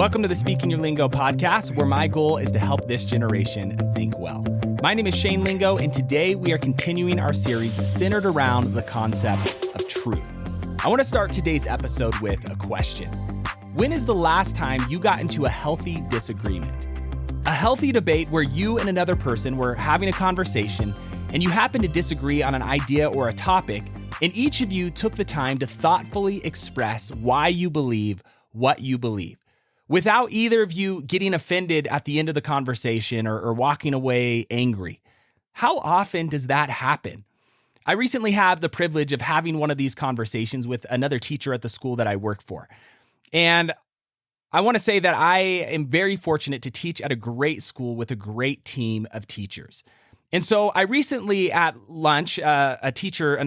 Welcome to the Speaking Your Lingo podcast, where my goal is to help this generation think well. My name is Shane Lingo, and today we are continuing our series centered around the concept of truth. I want to start today's episode with a question. When is the last time you got into a healthy disagreement? A healthy debate where you and another person were having a conversation and you happen to disagree on an idea or a topic, and each of you took the time to thoughtfully express why you believe what you believe, without either of you getting offended at the end of the conversation or walking away angry. How often does that happen? I recently had the privilege of having one of these conversations with another teacher at the school that I work for. And I want to say that I am very fortunate to teach at a great school with a great team of teachers. And so I recently at lunch, another teacher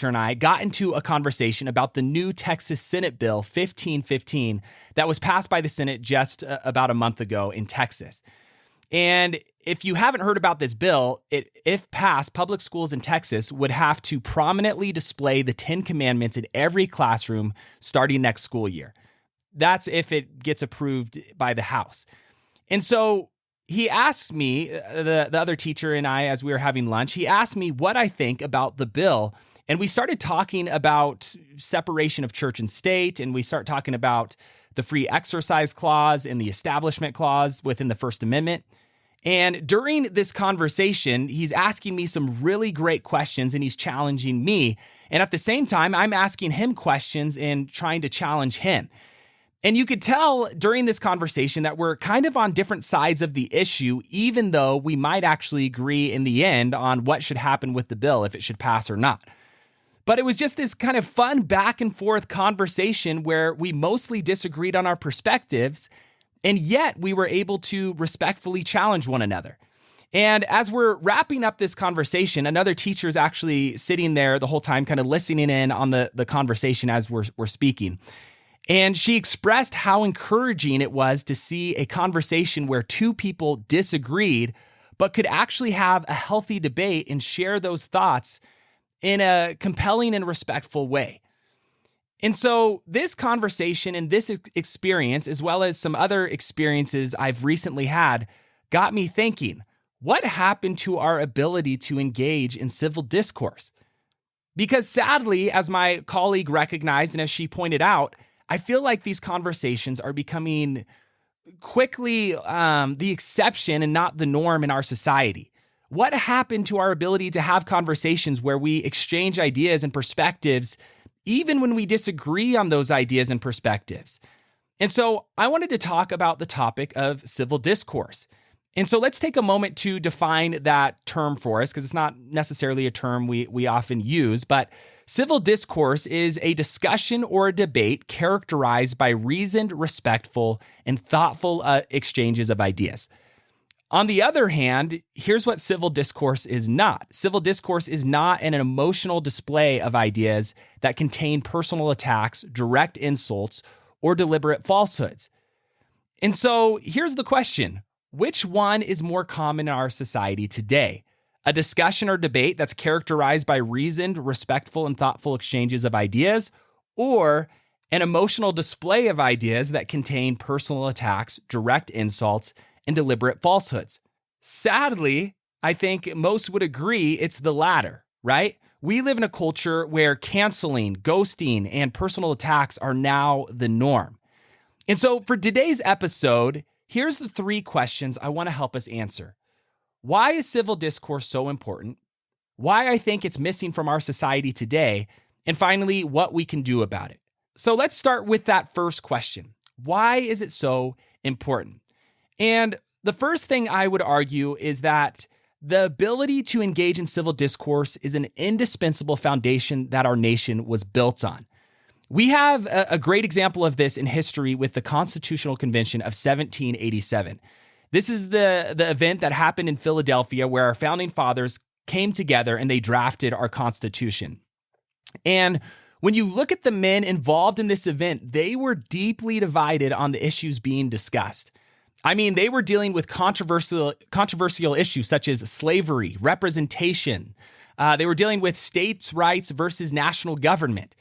and I got into a conversation about the new Texas Senate Bill 1515 that was passed by the Senate just about a month ago in Texas. And if you haven't heard about this bill, if passed, public schools in Texas would have to prominently display the 10 Commandments in every classroom starting next school year. That's if it gets approved by the House. And so he asked me, the other teacher and I, as we were having lunch, he asked me what I think about the bill. And we started talking about separation of church and state, and we start talking about the free exercise clause and the establishment clause within the First Amendment. And during this conversation, he's asking me some really great questions and he's challenging me. And at the same time, I'm asking him questions and trying to challenge him. And you could tell during this conversation that we're kind of on different sides of the issue, even though we might actually agree in the end on what should happen with the bill, if it should pass or not. But it was just this kind of fun back and forth conversation where we mostly disagreed on our perspectives, and yet we were able to respectfully challenge one another. And as we're wrapping up this conversation, another teacher is actually sitting there the whole time, kind of listening in on the conversation as we're speaking. And she expressed how encouraging it was to see a conversation where two people disagreed, but could actually have a healthy debate and share those thoughts in a compelling and respectful way. And so this conversation and this experience, as well as some other experiences I've recently had, got me thinking, what happened to our ability to engage in civil discourse? Because sadly, as my colleague recognized and as she pointed out, I feel like these conversations are becoming quickly the exception and not the norm in our society. What happened to our ability to have conversations where we exchange ideas and perspectives, even when we disagree on those ideas and perspectives? And so I wanted to talk about the topic of civil discourse. And so let's take a moment to define that term for us, because it's not necessarily a term we often use, but civil discourse is a discussion or a debate characterized by reasoned, respectful, and thoughtful exchanges of ideas. On the other hand, here's what civil discourse is not. Civil discourse is not an emotional display of ideas that contain personal attacks, direct insults, or deliberate falsehoods. And so here's the question. Which one is more common in our society today? A discussion or debate that's characterized by reasoned, respectful, and thoughtful exchanges of ideas, or an emotional display of ideas that contain personal attacks, direct insults, and deliberate falsehoods? Sadly, I think most would agree it's the latter, right? We live in a culture where canceling, ghosting, and personal attacks are now the norm. And so for today's episode, here's the 3 questions I want to help us answer. Why is civil discourse so important? Why I think it's missing from our society today? And finally, what we can do about it. So let's start with that first question. Why is it so important? And the first thing I would argue is that the ability to engage in civil discourse is an indispensable foundation that our nation was built on. We have a great example of this in history with the Constitutional Convention of 1787. This is the event that happened in Philadelphia where our founding fathers came together and they drafted our Constitution. And when you look at the men involved in this event, they were deeply divided on the issues being discussed. I mean, they were dealing with controversial issues such as slavery, representation. They were dealing with states' rights versus national government.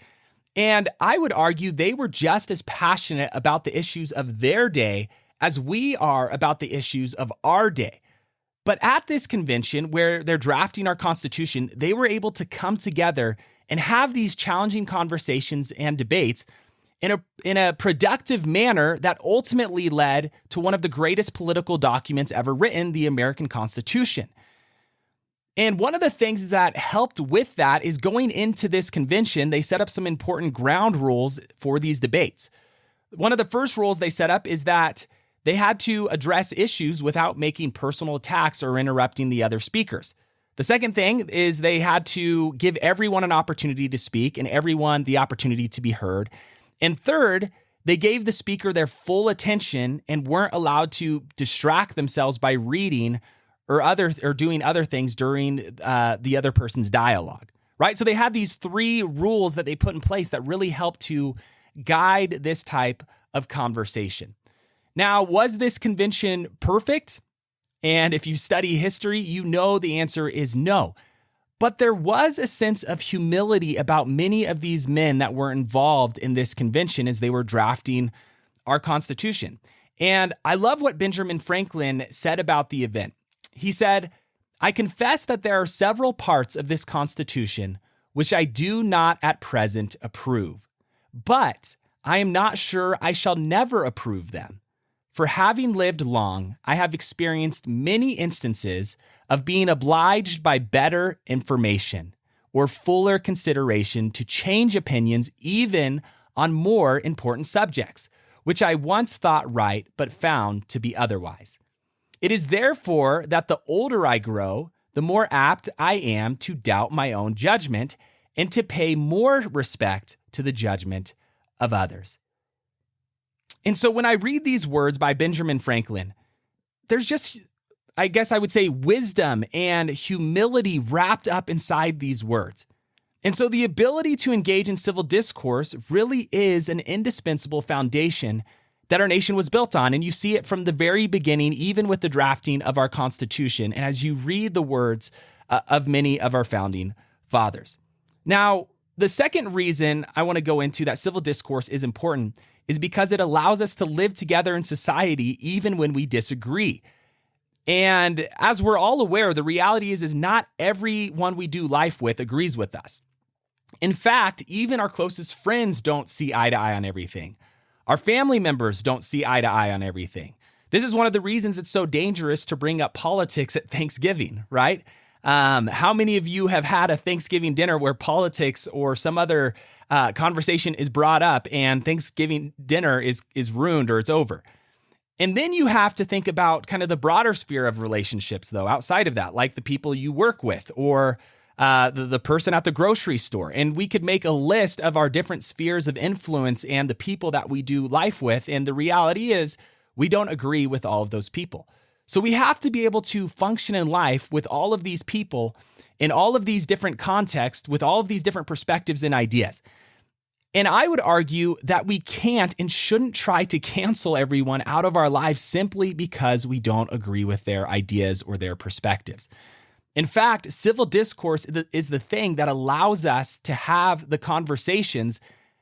And I would argue they were just as passionate about the issues of their day as we are about the issues of our day. But at this convention where they're drafting our Constitution, they were able to come together and have these challenging conversations and debates in a productive manner that ultimately led to one of the greatest political documents ever written, the American Constitution. And one of the things that helped with that is going into this convention, they set up some important ground rules for these debates. One of the first rules they set up is that they had to address issues without making personal attacks or interrupting the other speakers. The second thing is they had to give everyone an opportunity to speak and everyone the opportunity to be heard. And third, they gave the speaker their full attention and weren't allowed to distract themselves by reading or doing other things during the other person's dialogue, right? So they had these three rules that they put in place that really helped to guide this type of conversation. Now, was this convention perfect? And if you study history, you know the answer is no. But there was a sense of humility about many of these men that were involved in this convention as they were drafting our Constitution. And I love what Benjamin Franklin said about the event. He said, "I confess that there are several parts of this Constitution which I do not at present approve, but I am not sure I shall never approve them. For having lived long, I have experienced many instances of being obliged by better information or fuller consideration to change opinions even on more important subjects, which I once thought right but found to be otherwise. It is therefore that the older I grow, the more apt I am to doubt my own judgment and to pay more respect to the judgment of others." And so when I read these words by Benjamin Franklin, there's just, I guess I would say, wisdom and humility wrapped up inside these words. And so the ability to engage in civil discourse really is an indispensable foundation that our nation was built on. And you see it from the very beginning, even with the drafting of our Constitution, and as you read the words of many of our founding fathers. Now, the second reason I want to go into that civil discourse is important is because it allows us to live together in society even when we disagree. And as we're all aware, the reality is not everyone we do life with agrees with us. In fact, even our closest friends don't see eye to eye on everything. Our family members don't see eye to eye on everything. This is one of the reasons it's so dangerous to bring up politics at Thanksgiving, right? How many of you have had a Thanksgiving dinner where politics or some other conversation is brought up and Thanksgiving dinner is ruined or it's over? And then you have to think about kind of the broader sphere of relationships, though, outside of that, like the people you work with or the person at the grocery store. And we could make a list of our different spheres of influence and the people that we do life with. And the reality is we don't agree with all of those people. So we have to be able to function in life with all of these people in all of these different contexts, with all of these different perspectives and ideas. And I would argue that we can't and shouldn't try to cancel everyone out of our lives simply because we don't agree with their ideas or their perspectives. In fact, civil discourse is the thing that allows us to have the conversations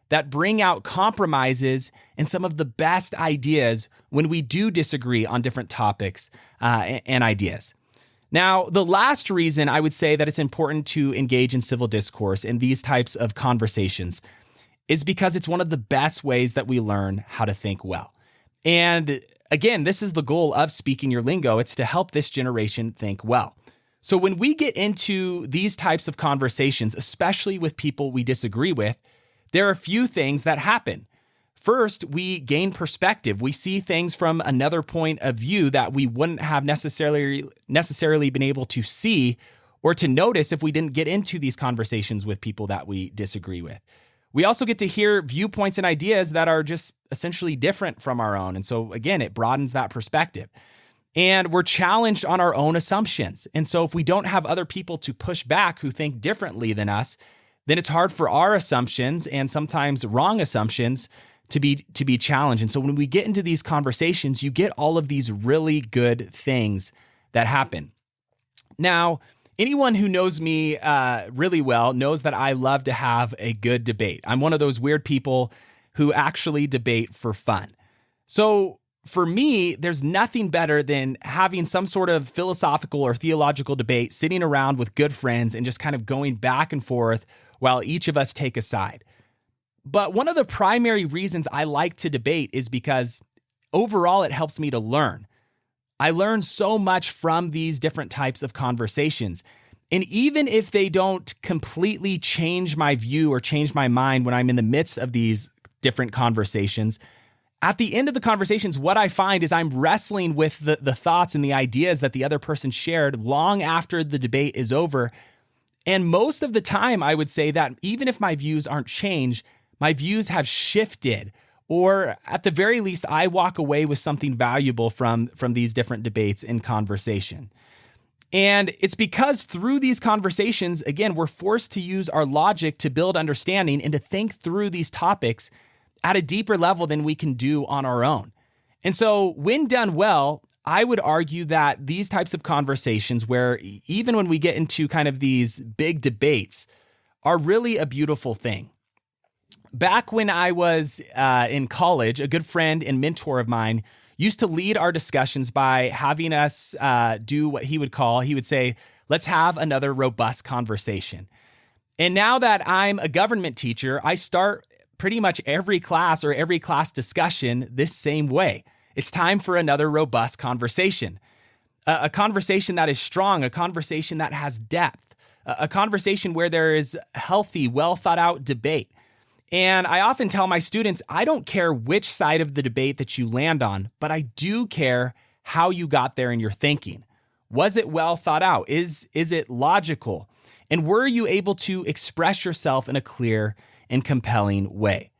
that bring out compromises and some of the best ideas when we do disagree on different topics and ideas. Now, the last reason I would say that it's important to engage in civil discourse in these types of conversations is because it's one of the best ways that we learn how to think well. And again, this is the goal of Speaking Your Lingo. It's to help this generation think well. So when we get into these types of conversations, especially with people we disagree with, there are a few things that happen. First, we gain perspective. We see things from another point of view that we wouldn't have necessarily been able to see or to notice if we didn't get into these conversations with people that we disagree with. We also get to hear viewpoints and ideas that are just essentially different from our own. And so again, it broadens that perspective. And we're challenged on our own assumptions. And so if we don't have other people to push back who think differently than us, then it's hard for our assumptions and sometimes wrong assumptions to be challenged. And so when we get into these conversations, you get all of these really good things that happen. Now, Anyone who knows me really well knows that I love to have a good debate. I'm one of those weird people who actually debate for fun. So for me, there's nothing better than having some sort of philosophical or theological debate, sitting around with good friends and just kind of going back and forth while each of us take a side. But one of the primary reasons I like to debate is because overall it helps me to learn. I learn so much from these different types of conversations. And even if they don't completely change my view or change my mind when I'm in the midst of these different conversations, at the end of the conversations, what I find is I'm wrestling with the thoughts and the ideas that the other person shared long after the debate is over. And most of the time, I would say that even if my views aren't changed, my views have shifted. Or at the very least, I walk away with something valuable from these different debates and conversation. And it's because through these conversations, again, we're forced to use our logic to build understanding and to think through these topics at a deeper level than we can do on our own. And so when done well, I would argue that these types of conversations, where even when we get into kind of these big debates, are really a beautiful thing. Back when I was in college, a good friend and mentor of mine used to lead our discussions by having us do what he would say, let's have another robust conversation. And now that I'm a government teacher, I start pretty much every class or every class discussion this same way. It's time for another robust conversation, a conversation that is strong, a conversation that has depth, a conversation where there is healthy, well thought out debate. And I often tell my students, I don't care which side of the debate that you land on, but I do care how you got there in your thinking. Was it well thought out? Is it logical? And were you able to express yourself in a clear and compelling way?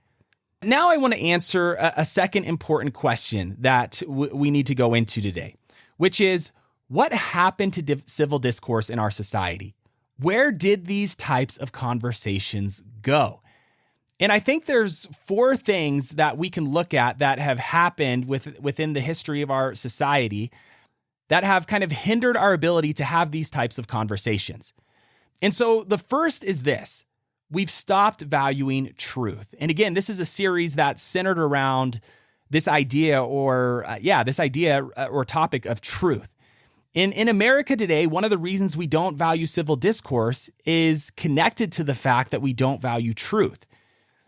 Now I want to answer a second important question that we need to go into today, which is, what happened to civil discourse in our society? Where did these types of conversations go? And I think there's 4 things that we can look at that have happened within the history of our society that have kind of hindered our ability to have these types of conversations. And so the first is this: we've stopped valuing truth. And again, this is a series that's centered around this idea or topic of truth. In America today, one of the reasons we don't value civil discourse is connected to the fact that we don't value truth.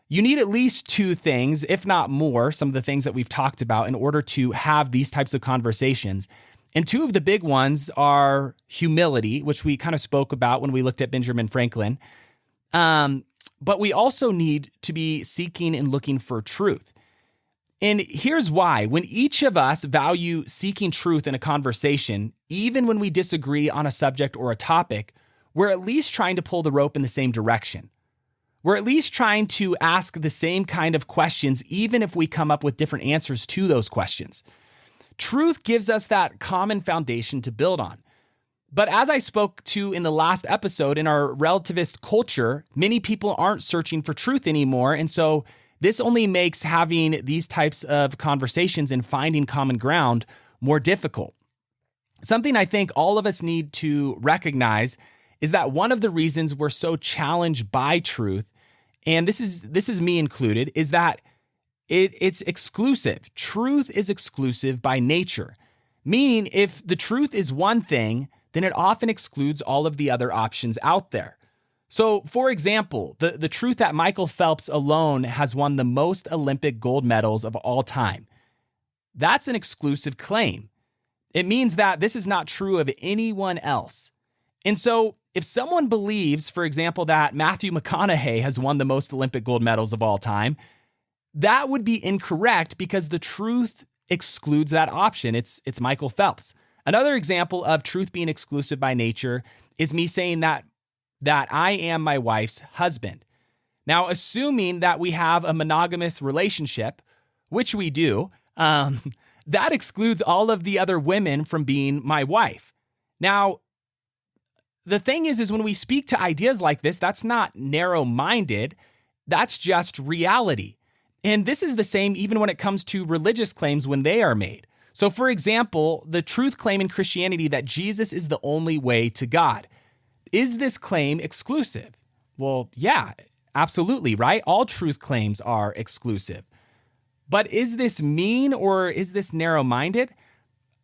You need at least 2 things, if not more, some of the things that we've talked about in order to have these types of conversations. And 2 of the big ones are humility, which we kind of spoke about when we looked at Benjamin Franklin. But we also need to be seeking and looking for truth. And here's why. When each of us value seeking truth in a conversation, even when we disagree on a subject or a topic, we're at least trying to pull the rope in the same direction. We're at least trying to ask the same kind of questions, even if we come up with different answers to those questions. Truth gives us that common foundation to build on. But as I spoke to in the last episode, in our relativist culture, many people aren't searching for truth anymore. And so this only makes having these types of conversations and finding common ground more difficult. Something I think all of us need to recognize is that one of the reasons we're so challenged by truth, and this is me included, is that it's exclusive. Truth is exclusive by nature, meaning if the truth is one thing, then it often excludes all of the other options out there. So, for example, the truth that Michael Phelps alone has won the most Olympic gold medals of all time, that's an exclusive claim. It means that this is not true of anyone else. And so if someone believes, for example, that Matthew McConaughey has won the most Olympic gold medals of all time, that would be incorrect because the truth excludes that option. It's Michael Phelps. Another example of truth being exclusive by nature is me saying that I am my wife's husband. Now, assuming that we have a monogamous relationship, which we do, that excludes all of the other women from being my wife. Now, the thing is when we speak to ideas like this, that's not narrow-minded, that's just reality. And this is the same even when it comes to religious claims when they are made. So for example, the truth claim in Christianity that Jesus is the only way to God. Is this claim exclusive? Well, yeah, absolutely, right? All truth claims are exclusive. But is this mean or is this narrow-minded?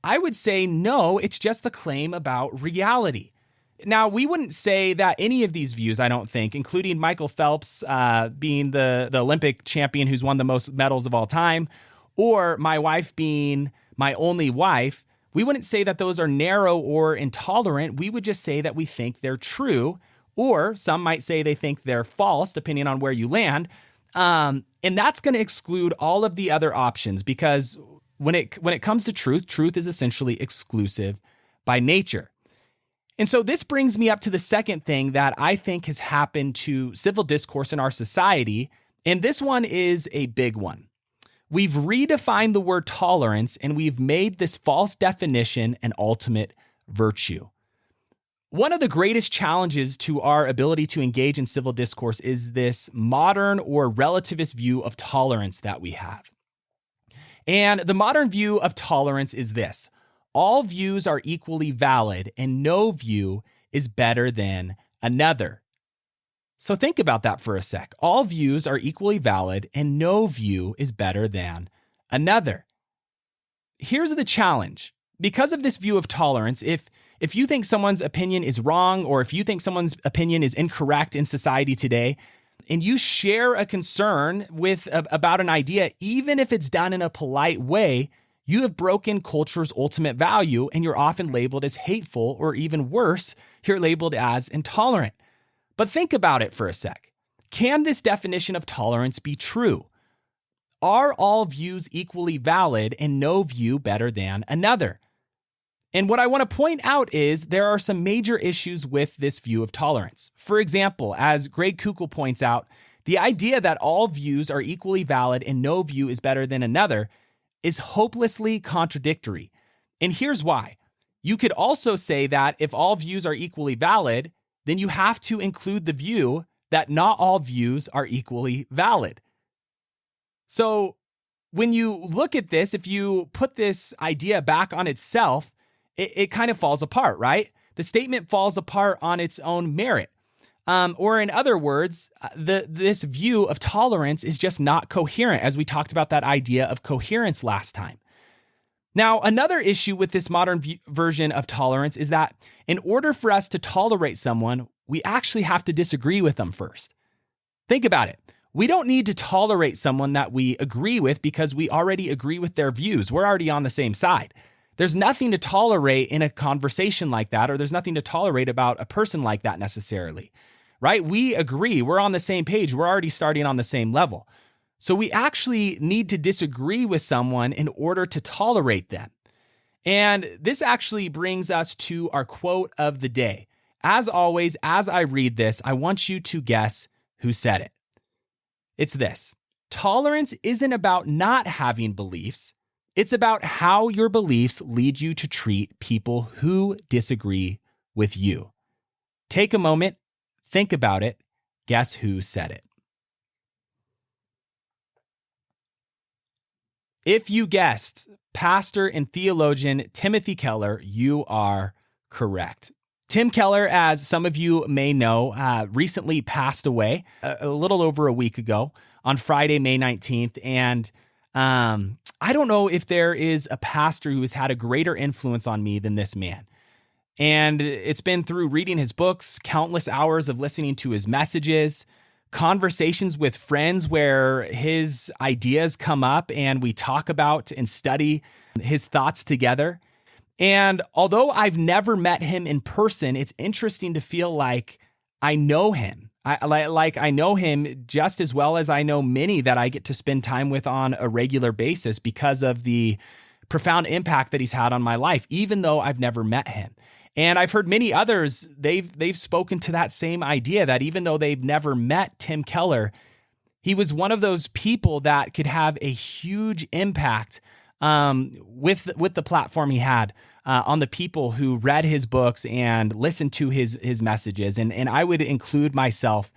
I would say no, it's just a claim about reality. Now, we wouldn't say that any of these views, I don't think, including Michael Phelps being the Olympic champion who's won the most medals of all time, or my wife being my only wife, we wouldn't say that those are narrow or intolerant. We would just say that we think they're true, or some might say they think they're false, depending on where you land. And that's going to exclude all of the other options because when it comes to truth, truth is essentially exclusive by nature. And so this brings me up to the second thing that I think has happened to civil discourse in our society, and this one is a big one. We've redefined the word tolerance, and we've made this false definition an ultimate virtue. One of the greatest challenges to our ability to engage in civil discourse is this modern or relativist view of tolerance that we have. And the modern view of tolerance is this: all views are equally valid and no view is better than another. So think about that for a sec. All views are equally valid and no view is better than another. Here's the challenge. Because of this view of tolerance, if you think someone's opinion is wrong or if you think someone's opinion is incorrect in society today, and you share a concern about an idea, even if it's done in a polite way, you have broken culture's ultimate value and you're often labeled as hateful, or even worse, you're labeled as intolerant. But think about it for a sec. Can this definition of tolerance be true? Are all views equally valid and no view better than another? And what I want to point out is there are some major issues with this view of tolerance. For example, as Greg Kukul points out, the idea that all views are equally valid and no view is better than another is hopelessly contradictory. And here's why. You could also say that if all views are equally valid, then you have to include the view that not all views are equally valid. So when you look at this, if you put this idea back on itself, it kind of falls apart, right? The statement falls apart on its own merit. Or in other words, this view of tolerance is just not coherent, as we talked about that idea of coherence last time. Now, another issue with this modern version of tolerance is that in order for us to tolerate someone, we actually have to disagree with them first. Think about it. We don't need to tolerate someone that we agree with because we already agree with their views. We're already on the same side. There's nothing to tolerate in a conversation like that, or there's nothing to tolerate about a person like that necessarily, right? We agree. We're on the same page. We're already starting on the same level. So we actually need to disagree with someone in order to tolerate them. And this actually brings us to our quote of the day. As always, as I read this, I want you to guess who said it. It's this: tolerance isn't about not having beliefs. It's about how your beliefs lead you to treat people who disagree with you. Take a moment, think about it, guess who said it. If you guessed pastor and theologian Timothy Keller, you are correct. Tim Keller, as some of you may know, recently passed away a little over a week ago on Friday, May 19th. And I don't know if there is a pastor who has had a greater influence on me than this man. And it's been through reading his books, countless hours of listening to his messages, conversations with friends where his ideas come up and we talk about and study his thoughts together. And although I've never met him in person, it's interesting to feel like I know him. I know him just as well as I know many that I get to spend time with on a regular basis because of the profound impact that he's had on my life, even though I've never met him. And I've heard many others, they've spoken to that same idea that even though they've never met Tim Keller, he was one of those people that could have a huge impact with the platform he had on the people who read his books and listened to his messages. And I would include myself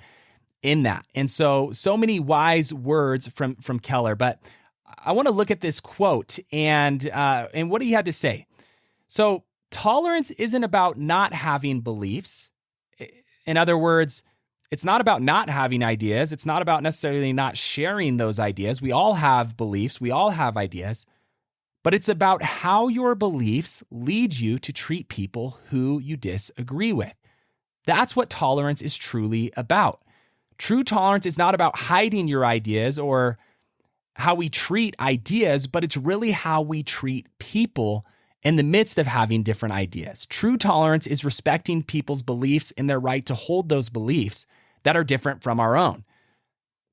in that. And so many wise words from Keller. But I want to look at this quote and what he had to say. So tolerance isn't about not having beliefs. In other words, it's not about not having ideas. It's not about necessarily not sharing those ideas. We all have beliefs. We all have ideas. But it's about how your beliefs lead you to treat people who you disagree with. That's what tolerance is truly about. True tolerance is not about hiding your ideas or how we treat ideas, but it's really how we treat people in the midst of having different ideas. True tolerance is respecting people's beliefs and their right to hold those beliefs that are different from our own.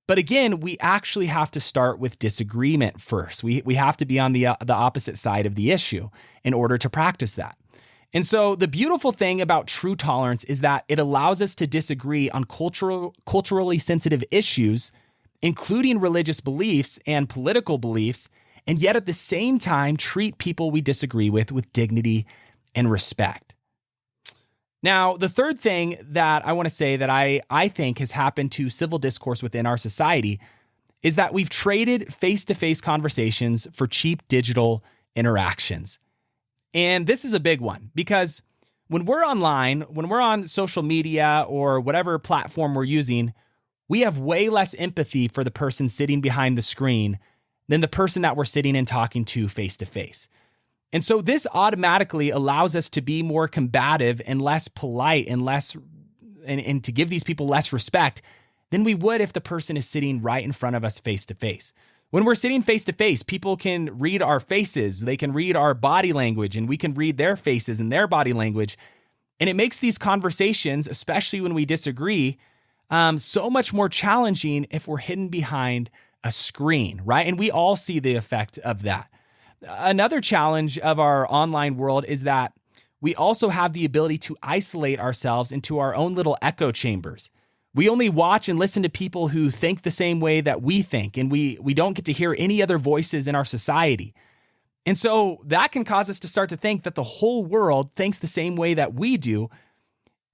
But again, we actually have to start with disagreement first. We have to be on the opposite side of the issue in order to practice that. And so the beautiful thing about true tolerance is that it allows us to disagree on culturally sensitive issues, including religious beliefs and political beliefs, and yet at the same time treat people we disagree with dignity and respect. Now, the third thing that I want to say that I think has happened to civil discourse within our society is that we've traded face-to-face conversations for cheap digital interactions. And this is a big one because when we're online, when we're on social media or whatever platform we're using, we have way less empathy for the person sitting behind the screen than the person that we're sitting and talking to face-to-face. And so this automatically allows us to be more combative and less polite and to give these people less respect than we would if the person is sitting right in front of us face to face. When we're sitting face to face, people can read our faces, they can read our body language, and we can read their faces and their body language. And it makes these conversations, especially when we disagree, so much more challenging if we're hidden behind a screen, right? And we all see the effect of that. Another challenge of our online world is that we also have the ability to isolate ourselves into our own little echo chambers. We only watch and listen to people who think the same way that we think, and we don't get to hear any other voices in our society. And so that can cause us to start to think that the whole world thinks the same way that we do,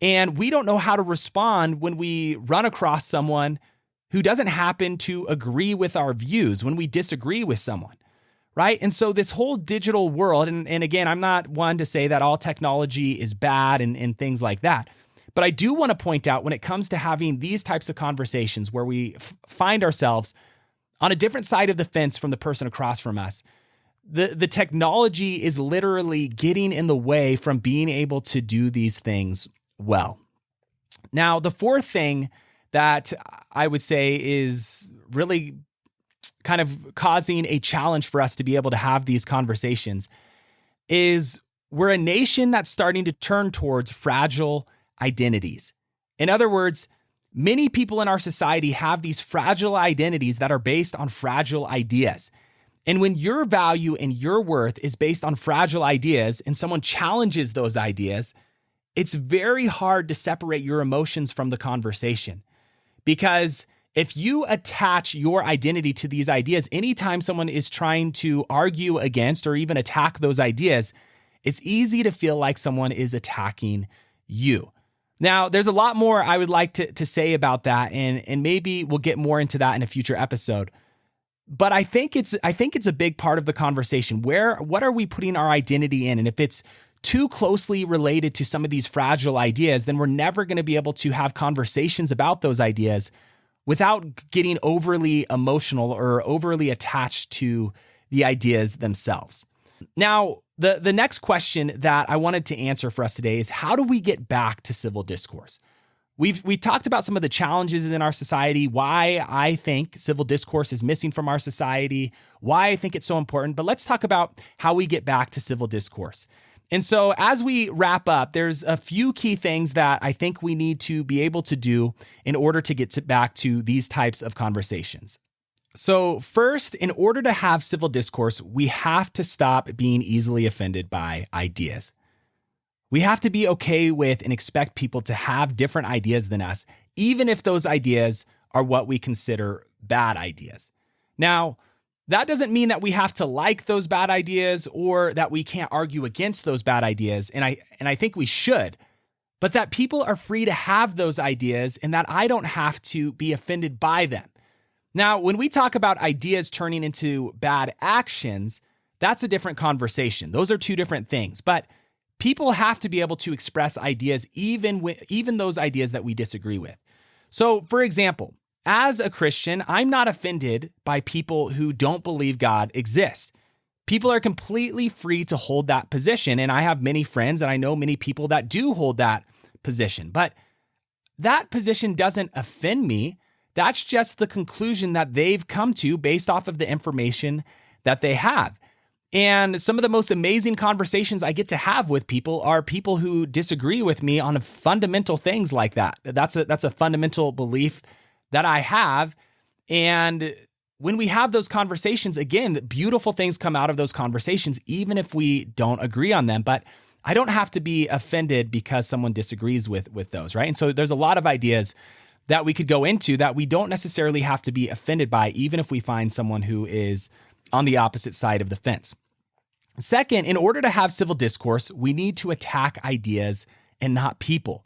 and we don't know how to respond when we run across someone who doesn't happen to agree with our views, when we disagree with someone. Right? And so this whole digital world, and again, I'm not one to say that all technology is bad and things like that, but I do want to point out when it comes to having these types of conversations where we find ourselves on a different side of the fence from the person across from us, the technology is literally getting in the way from being able to do these things well. Now, the fourth thing that I would say is really kind of causing a challenge for us to be able to have these conversations is we're a nation that's starting to turn towards fragile identities. In other words, many people in our society have these fragile identities that are based on fragile ideas. And when your value and your worth is based on fragile ideas and someone challenges those ideas, it's very hard to separate your emotions from the conversation. Because if you attach your identity to these ideas, anytime someone is trying to argue against or even attack those ideas, it's easy to feel like someone is attacking you. Now, there's a lot more I would like to say about that, and maybe we'll get more into that in a future episode. But I think it's a big part of the conversation. What are we putting our identity in? And if it's too closely related to some of these fragile ideas, then we're never going to be able to have conversations about those ideas without getting overly emotional or overly attached to the ideas themselves. Now, the next question that I wanted to answer for us today is, how do we get back to civil discourse? We talked about some of the challenges in our society, why I think civil discourse is missing from our society, why I think it's so important, but let's talk about how we get back to civil discourse. And so as we wrap up, there's a few key things that I think we need to be able to do in order to get back to these types of conversations. So first, in order to have civil discourse, we have to stop being easily offended by ideas. We have to be okay with and expect people to have different ideas than us, even if those ideas are what we consider bad ideas. Now, that doesn't mean that we have to like those bad ideas or that we can't argue against those bad ideas, and I think we should, but that people are free to have those ideas and that I don't have to be offended by them. Now, when we talk about ideas turning into bad actions, that's a different conversation. Those are two different things, but people have to be able to express ideas, even those ideas that we disagree with. So, for example, as a Christian, I'm not offended by people who don't believe God exists. People are completely free to hold that position, and I have many friends and I know many people that do hold that position. But that position doesn't offend me. That's just the conclusion that they've come to based off of the information that they have. And some of the most amazing conversations I get to have with people are people who disagree with me on fundamental things like that. That's a fundamental belief that I have. And when we have those conversations, again, beautiful things come out of those conversations, even if we don't agree on them. But I don't have to be offended because someone disagrees with those, right? And so there's a lot of ideas that we could go into that we don't necessarily have to be offended by, even if we find someone who is on the opposite side of the fence. Second, in order to have civil discourse, we need to attack ideas and not people.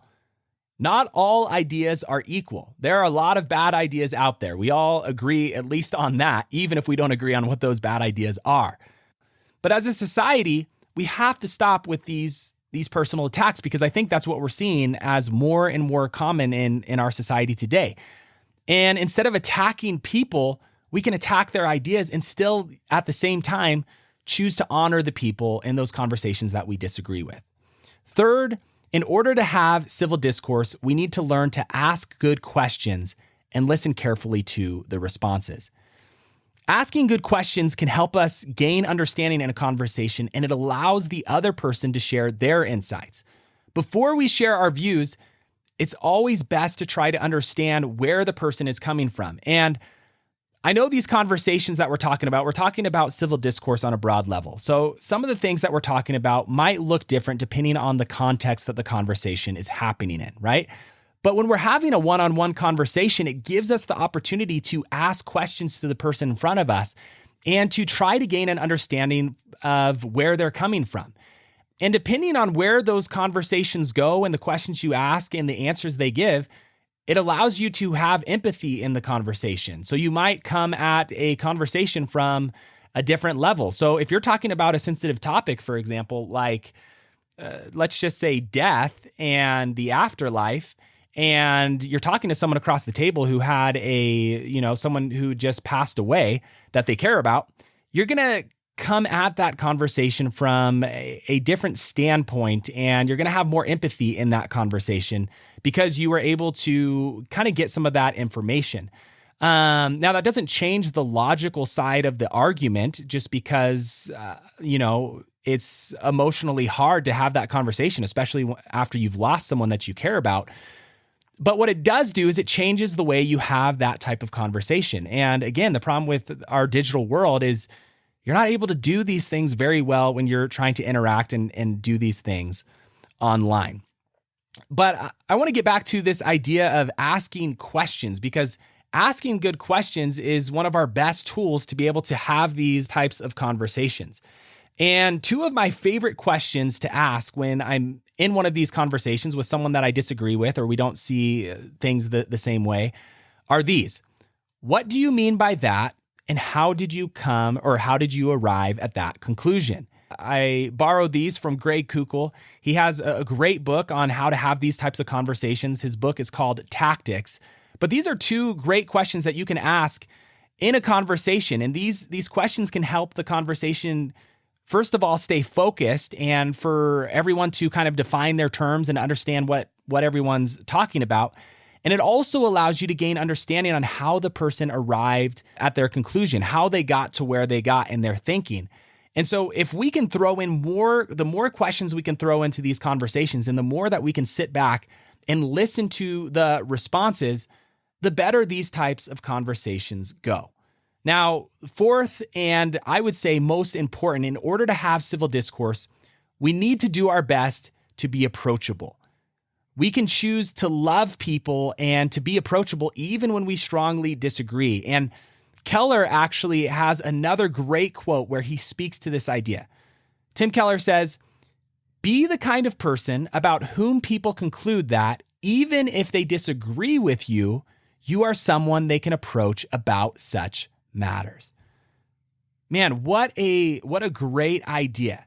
Not all ideas are equal. There are a lot of bad ideas out there. We all agree at least on that, even if we don't agree on what those bad ideas are. But as a society, we have to stop with these personal attacks, because I think that's what we're seeing as more and more common in our society today. And instead of attacking people, we can attack their ideas and still, at the same time, choose to honor the people in those conversations that we disagree with. Third, in order to have civil discourse, we need to learn to ask good questions and listen carefully to the responses. Asking good questions can help us gain understanding in a conversation, and it allows the other person to share their insights. Before we share our views, it's always best to try to understand where the person is coming from. And I know these conversations that we're talking about civil discourse on a broad level. So some of the things that we're talking about might look different depending on the context that the conversation is happening in, right? But when we're having a one-on-one conversation, it gives us the opportunity to ask questions to the person in front of us and to try to gain an understanding of where they're coming from. And depending on where those conversations go and the questions you ask and the answers they give, it allows you to have empathy in the conversation. So you might come at a conversation from a different level. So if you're talking about a sensitive topic, for example, like let's just say death and the afterlife, and you're talking to someone across the table who had someone who just passed away that they care about, you're going to come at that conversation from a different standpoint, and you're going to have more empathy in that conversation because you were able to kind of get some of that information. Now, that doesn't change the logical side of the argument just because, it's emotionally hard to have that conversation, especially after you've lost someone that you care about. But what it does do is it changes the way you have that type of conversation. And again, the problem with our digital world is you're not able to do these things very well when you're trying to interact and do these things online. But I want to get back to this idea of asking questions, because asking good questions is one of our best tools to be able to have these types of conversations. And two of my favorite questions to ask when I'm in one of these conversations with someone that I disagree with or we don't see things the same way are these. What do you mean by that? And how did you arrive at that conclusion? I borrowed these from Greg Koukl. He has a great book on how to have these types of conversations. His book is called Tactics. But these are two great questions that you can ask in a conversation. And these questions can help the conversation, first of all, stay focused and for everyone to kind of define their terms and understand what everyone's talking about. And it also allows you to gain understanding on how the person arrived at their conclusion, how they got to where they got in their thinking. And so if we can throw in the more questions we can throw into these conversations and the more that we can sit back and listen to the responses, the better these types of conversations go. Now, fourth, and I would say most important, in order to have civil discourse, we need to do our best to be approachable. We can choose to love people and to be approachable even when we strongly disagree. And Keller actually has another great quote where he speaks to this idea. Tim Keller says, "Be the kind of person about whom people conclude that, even if they disagree with you, you are someone they can approach about such matters." Man, what a great idea.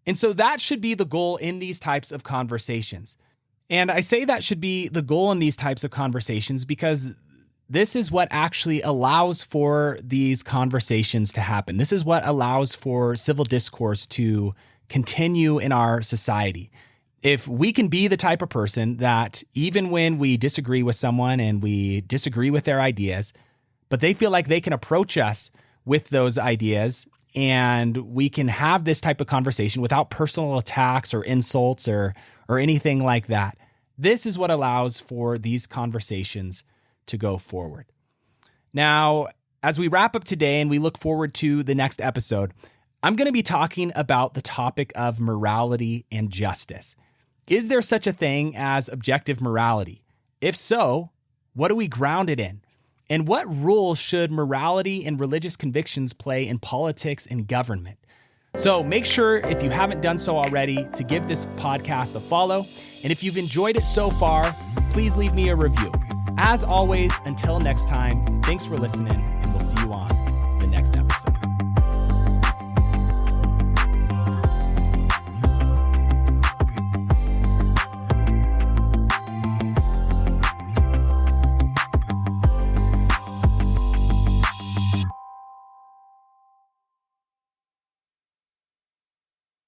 And so that should be the goal in these types of conversations. And I say that should be the goal in these types of conversations because this is what actually allows for these conversations to happen. This is what allows for civil discourse to continue in our society. If we can be the type of person that even when we disagree with someone and we disagree with their ideas, but they feel like they can approach us with those ideas and we can have this type of conversation without personal attacks or insults or anything like that. This is what allows for these conversations to go forward. Now, as we wrap up today and we look forward to the next episode, I'm going to be talking about the topic of morality and justice. Is there such a thing as objective morality? If so, what do we ground it in? And what role should morality and religious convictions play in politics and government? So make sure, if you haven't done so already, to give this podcast a follow. And if you've enjoyed it so far, please leave me a review. As always, until next time, thanks for listening, and we'll see you on the next episode.